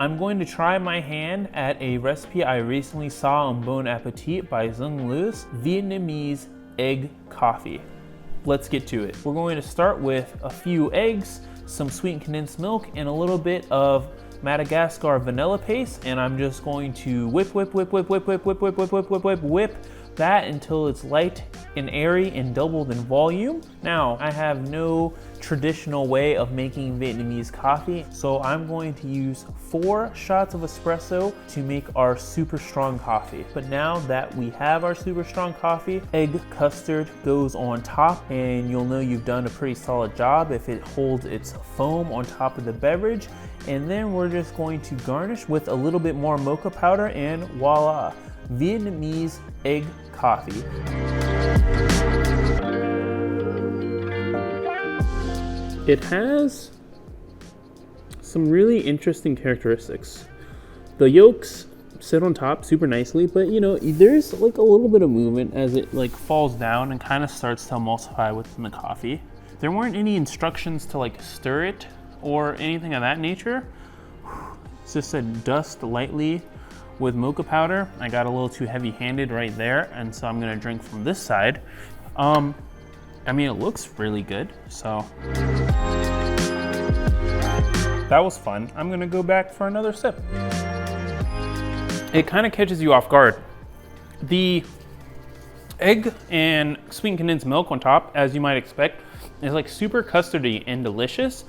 I'm going to try my hand at a recipe I recently saw on Bon Appetit by Dzung Lewis, Vietnamese Egg Coffee. Let's get to it. We're going to start with a few eggs, some sweetened condensed milk, and a little bit of Madagascar vanilla paste, and I'm just going to whip that until it's light and airy and doubled in volume. Now, I have no traditional way of making Vietnamese coffee, so I'm going to use 4 shots of espresso to make our super strong coffee. But now that we have our super strong coffee, egg custard goes on top, and you'll know you've done a pretty solid job if it holds its foam on top of the beverage. And then we're just going to garnish with a little bit more mocha powder, and voila, Vietnamese egg coffee. It has some really interesting characteristics. The yolks sit on top super nicely, but you know, there's like a little bit of movement as it like falls down and kind of starts to emulsify within the coffee. There weren't any instructions to like stir it or anything of that nature. It's just said dust lightly with mocha powder. I got a little too heavy-handed right there, and so I'm gonna drink from this side. I mean, it looks really good, so. That was fun. I'm gonna go back for another sip. It kind of catches you off guard. The egg and sweetened condensed milk on top, as you might expect, is like super custardy and delicious,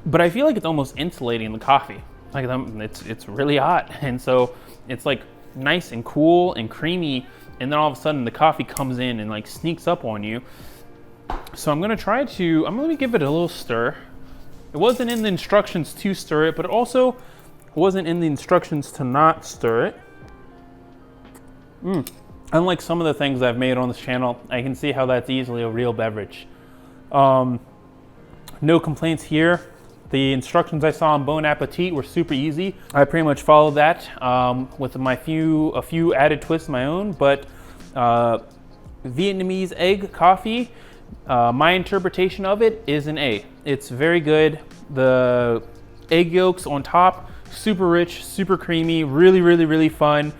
but I feel like it's almost insulating the coffee. Like it's really hot, and so it's like nice and cool and creamy, and then all of a sudden the coffee comes in and like sneaks up on you. So I'm gonna give it a little stir. It wasn't in the instructions to stir it, but it also wasn't in the instructions to not stir it. Unlike some of the things I've made on this channel, I can see how that's easily a real beverage. No complaints here. The instructions I saw on Bon Appetit were super easy. I pretty much followed that with a few added twists of my own, but Vietnamese egg coffee, my interpretation of it is an A. It's very good. The egg yolks on top, super rich, super creamy, really fun.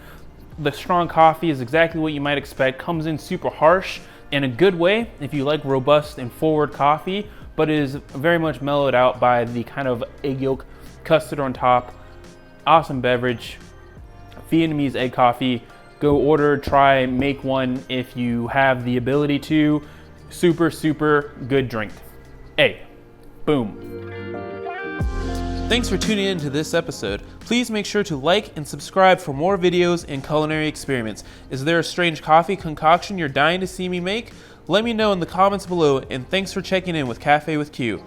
The strong coffee is exactly what you might expect. Comes in super harsh in a good way if you like robust and forward coffee, but it is very much mellowed out by the kind of egg yolk custard on top. Awesome beverage, Vietnamese egg coffee. Go order, try, make one if you have the ability to. Super good drink. A. Boom. Thanks for tuning in to this episode. Please make sure to like and subscribe for more videos and culinary experiments. Is there a strange coffee concoction you're dying to see me make? Let me know in the comments below, and thanks for checking in with Cafe with Q.